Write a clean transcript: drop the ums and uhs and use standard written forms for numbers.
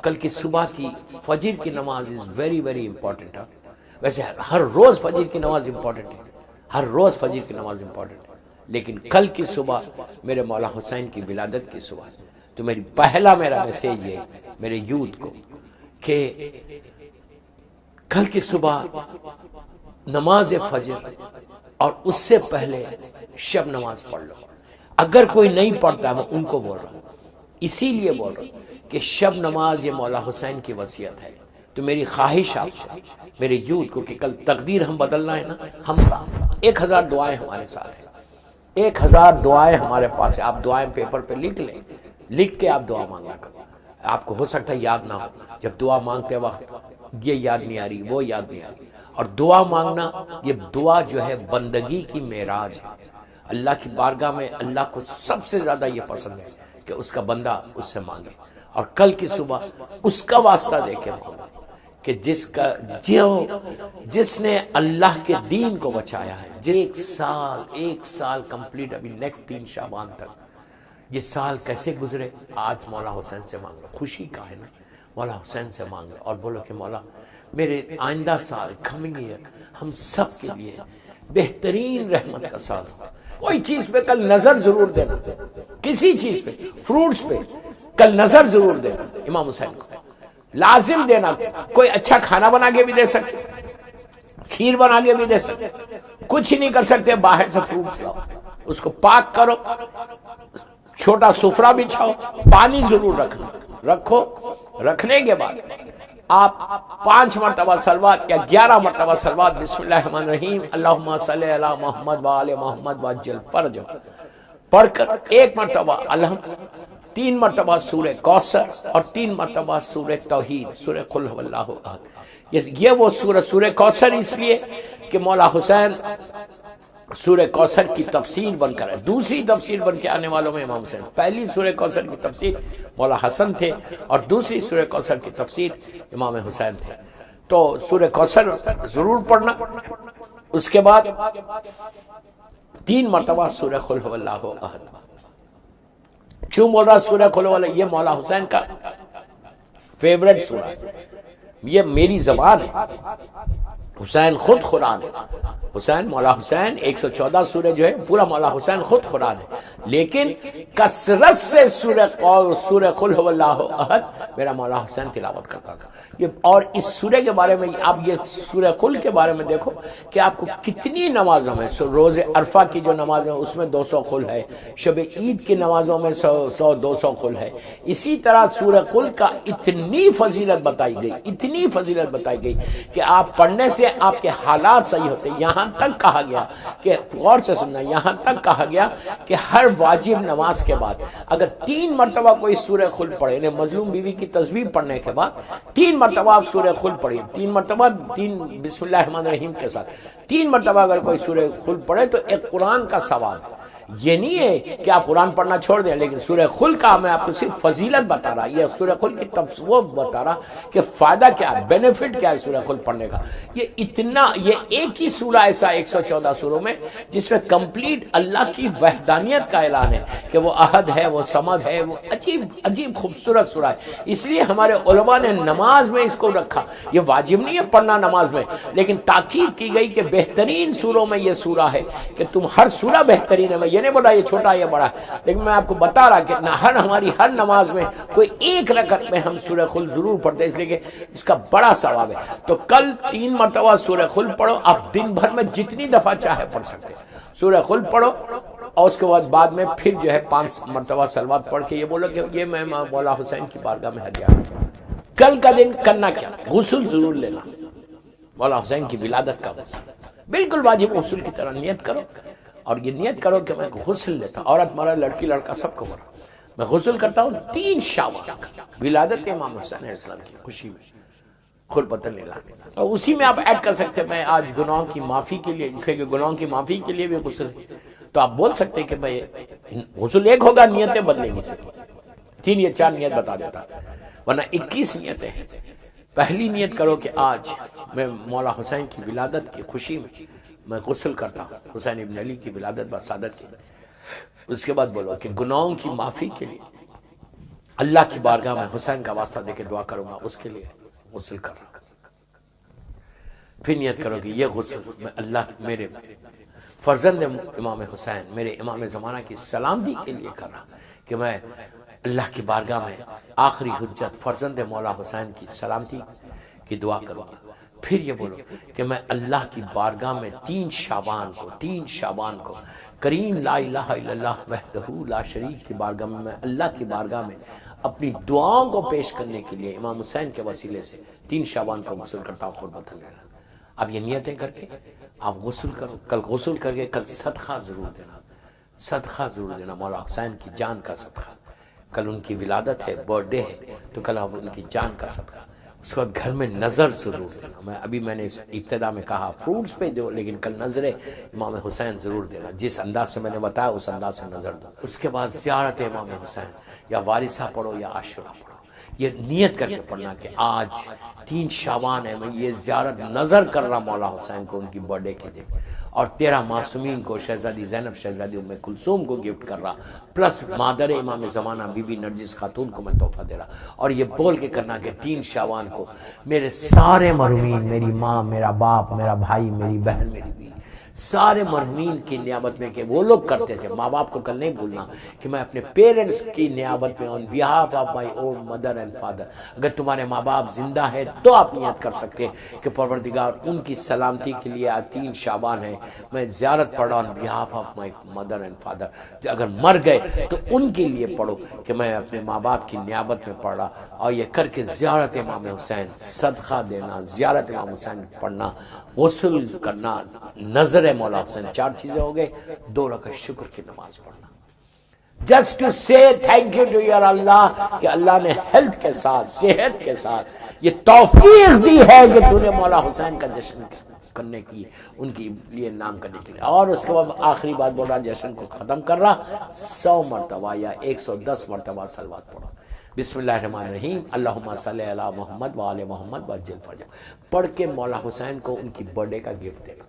کل کی صبح کی فجر کی نماز از ویری ویری امپورٹنٹ. ویسے ہر روز فجر کی نماز امپورٹنٹ ہے، ہر روز فجر کی نماز امپورٹنٹ ہے، لیکن کل کی صبح میرے مولا حسین کی ولادت کی صبح. تو میرا میسیج یہ میرے یوتھ کو کہ کل کی صبح نماز فجر اور اس سے پہلے شب نماز پڑھ لو. اگر کوئی نہیں پڑھتا میں ان کو بول رہا ہوں، اسی لیے بول رہا ہوں کہ شب نماز یہ مولا حسین کی وصیت ہے. تو میری خواہش آپ سے، میرے یوتھ کو، کہ کل تقدیر ہم بدلنا ہے نا، ہم 1000 دعائیں ہمارے ساتھ ہیں، 1000 دعائیں ہمارے پاس ہیں. آپ دعائیں پیپر پہ لکھ لیں، لکھ کے آپ دعا مانگا کرو. آپ کو ہو سکتا ہے یاد نہ ہو، جب دعا مانگتے وقت یہ یاد نہیں آ رہی، وہ یاد نہیں آ رہی. اور دعا مانگنا، یہ دعا جو ہے بندگی کی معراج ہے. اللہ کی بارگاہ میں اللہ کو سب سے زیادہ یہ پسند ہے کہ اس کا بندہ اس سے مانگے. اور کل کی صبح اس کا واسطہ دے کے مانگے کہ جس نے اللہ کے دین کو بچایا ہے. ایک سال کمپلیٹ، ابھی نیکسٹ 3 شعبان تک یہ سال کیسے گزرے. آج مولا حسین سے مانگو، خوشی کا ہے نا، مولا حسین سے مانگو اور بولو کہ مولا میرے آئندہ سال کمنگ ایئر ہم سب کے لیے بہترین رحمت کا سال ہو. کوئی چیز پہ کل نظر ضرور دینا، کسی چیز پہ، فروٹس پہ کل نظر ضرور دینا. امام حسین کو لازم دینا. کوئی اچھا کھانا بنا کے بھی دے سکتے، کھیر بنا کے بھی دے سکتے، کچھ ہی نہیں کر سکتے، باہر سے فروٹس لاؤ، اس کو پاک کرو، چھوٹا سفرہ بچھاؤ، پانی ضرور رکھو. رکھنے کے بعد آپ 5 مرتبہ صلوات یا 11 مرتبہ صلوات بسم اللہ الرحمن الرحیم اللہم صلی علی محمد وآل محمد وعجل فرجہ پڑھ کر 1 مرتبہ 3 مرتبہ سورہ کوثر اور 3 مرتبہ سورہ توحید، سورہ قل هو اللہ احد. یہ وہ سورہ کوثر اس لیے کہ مولا حسین سورہ کوثر کی تفسیر بن کر ہے. دوسری تفسیر بن کے آنے والوں میں امام حسین. پہلی سورہ کوثر کی تفسیر مولا حسن تھے اور دوسری سورہ کوثر کی تفسیر امام حسین تھے. تو سورہ کوثر ضرور پڑھنا. اس کے بعد 3 مرتبہ سورہ قل هو اللہ احد. کیوں بول رہا سورہ قل هو اللہ؟ یہ مولا حسین کا فیورٹ سورہ ہے، یہ میری زبان ہے. حسین خود قرآن ہے. حسین مولا حسین 114 سورہ جو ہے پورا مولا حسین خود قرآن ہے، لیکن کثرت سے سورہ قل هو اللہ احد میرا مولا حسین تلاوت کرتا تھا. اور اس سورہ کے بارے میں آپ یہ سورہ قل کے بارے میں دیکھو کہ آپ کو کتنی نمازوں میں، روز عرفہ کی جو نماز ہے اس میں 200 قل ہے، شب عید کی نمازوں میں 200 قل ہے. اسی طرح سورہ قل کا اتنی فضیلت بتائی گئی کہ آپ پڑھنے سے آپ کے حالات صحیح ہوتے. یہاں تک کہا گیا کہ غور سے سننا، یہاں تک کہا گیا کہ ہر واجب نماز کے بعد اگر 3 مرتبہ کوئی سورہ قل پڑھے، یعنی مظلوم بیوی کی تسبیح پڑھنے کے بعد 3 مرتبہ آپ سورہ قل پڑھیں، 3 مرتبہ 3 بسم اللہ الرحمن الرحیم کے ساتھ 3 مرتبہ اگر کوئی سورہ قل پڑھے تو ایک قرآن کا ثواب. یہ نہیں ہے کہ آپ قرآن پڑھنا چھوڑ دیں، لیکن سورہ قل کا میں آپ کو صرف فضیلت بتا رہا، یہ سورہ قل کی وہ بتا رہا کہ فائدہ کیا ہے، بینیفٹ کیا ہے سورہ قل پڑھنے کا. یہ ایک ہی سورہ ایسا 114 سوروں میں جس میں کمپلیٹ اللہ کی وحدانیت کا اعلان ہے کہ وہ احد ہے، وہ صمد ہے. وہ عجیب خوبصورت سورہ ہے. اس لیے ہمارے علماء نے نماز میں اس کو رکھا. یہ واجب نہیں ہے پڑھنا نماز میں، لیکن تاکید کی گئی کہ بہترین سوروں میں یہ سورہ ہے، کہ تم ہر سورہ بہترین ہے. میں یہ نہیں بولا یہ چھوٹا یہ بڑا ہے، لیکن میں آپ کو بتا رہا کہ ہماری ہر نماز میں کوئی ایک رکعت میں ہم سورہ قل ضرور پڑھتے ہیں، اس لیے کہ اس کا بڑا ثواب ہے. تو کل 3 مرتبہ سورہ قل پڑھو. آپ دن بھر میں جتنی دفعہ چاہے پڑھ سکتے ہیں. سورہ قل پڑھو اور اس کے بعد میں پھر جو ہے 5 مرتبہ صلوات پڑھ کے یہ بولو کہ یہ میں مولا حسین کی بارگاہ میں ہدیہ. کل کا دن کرنا کیا؟ غسل ضرور لینا. مولا حسین کی ولادت کا غسل بالکل واجب غسل کی طرح نیت کرو، اور یہ نیت کرو کہ میں غسل لیتا. عورت مرد لڑکی لڑکا سب کو مرا میں غسل کرتا ہوں 3 شعبان ولادت امام حسین علیہ السلام کی خوشی میں خود پتن نہیں لانے. اور اسی میں آپ ایڈ کر سکتے ہیں میں آج گناہوں کی معافی کے لیے، جس کے گناہوں کی معافی کے لیے بھی غسل، تو آپ بول سکتے ہیں کہ میں غسل ایک ہوگا، نیتیں بدلیں گی 3 یا 4 نیت بتا دیتا، ورنہ 21 نیتیں ہیں. پہلی نیت کرو کہ آج میں مولا حسین کی ولادت کی خوشی میں غسل کرتا ہوں، حسین ابن علی کی ولادت بسعادت کی. اس کے بعد بولو کہ گناہوں کی معافی کے لیے اللہ کی بارگاہ میں حسین کا واسطہ دے کے دعا کروں گا اس کے لیے غسل کر رہا. پھر نیت کرو کہ یہ غسل میں اللہ میرے فرزند امام حسین میرے امام زمانہ کی سلامتی کے لیے کر رہا، کہ میں اللہ کی بارگاہ میں آخری حجت فرزند مولا حسین کی سلامتی کی دعا کروں گا. پھر یہ بولو کہ میں اللہ کی بارگاہ میں 3 شعبان کو کریم لا الہ الا اللہ وحدہ لا شریک کی بارگاہ میں اللہ کی بارگاہ میں اپنی دعاؤں کو پیش کرنے کے لیے امام حسین کے وسیلے سے 3 شعبان کو غسل کرتا ہوں قربتاً للہ. اب یہ نیتیں کر کے آپ غسل کرو. کل غسل کر کے کل صدقہ ضرور دینا مولا حسین کی جان کا صدقہ. کل ان کی ولادت ہے، برتھ ڈے ہے، تو کل آپ ان کی جان کا صدقہ. اس کے بعد گھر میں نظر ضرور دینا. میں نے اس ابتدا میں کہا فروٹس پہ دو، لیکن کل نظر امام حسین ضرور دینا. جس انداز سے میں نے بتایا اس انداز سے نظر دو. اس کے بعد زیارت امام حسین یا وارثہ پڑھو یا عاشورہ پڑھو. یہ نیت کر کے پڑھنا کہ آج 3 شعبان ہے، میں یہ زیارت نظر کر رہا مولا حسین کو ان کی برتھ ڈے کے دن، اور 13 معصومین کو شہزادی زینب شہزادی ام کلثوم کو گفٹ کر رہا، پلس مادر امام زمانہ بی بی نرجس خاتون کو میں تحفہ دے رہا. اور یہ بول کے کرنا کہ 3 شعبان کو میرے سارے مرحومین، میری ماں، میرا باپ، میرا بھائی، میری بہن، میری بیوی، سارے مرحومین کی نیابت میں، کہ وہ لوگ کرتے تھے، ماں باپ کو کل نہیں بھولنا کہ میں اپنے پیرنٹس کی نیابت میں on behalf of my own mother and father. اگر تمہارے ماں باپ زندہ ہے تو آپ نیت کر سکتے کہ پروردگار ان کی سلامتی کے لیے آج 3 شعبان ہے میں زیارت پڑھ رہا on behalf of my mother and father. اگر مر گئے تو ان کے لیے پڑھو کہ میں اپنے ماں باپ کی نیابت میں پڑھ رہا. اور یہ کر کے زیارت امام حسین، صدقہ دینا، زیارت امام حسین پڑھنا، غسل کرنا، نظر مولا حسین، 4 چیزیں ہو گئے. 2 رکعت شکر کی نماز پڑھنا، جسٹ ٹو سے تھینک یو ٹو یور اللہ کہ اللہ نے ہیلتھ کے ساتھ، صحت کے ساتھ یہ توفیق دی ہے کہ تو نے مولا حسین کا جشن کرنے کی، ان کی لیے نام کرنے کے لیے. اور اس کے بعد آخری بات بول رہا، جشن کو ختم کر رہا 100 مرتبہ یا 110 مرتبہ صلوات پڑھو. بسم اللہ الرحمن الرحیم، اللہم صلی علی محمد وآل محمد وعجل فرجہ پڑھ کے مولا حسین کو ان کی برتھ ڈے کا گفٹ دے.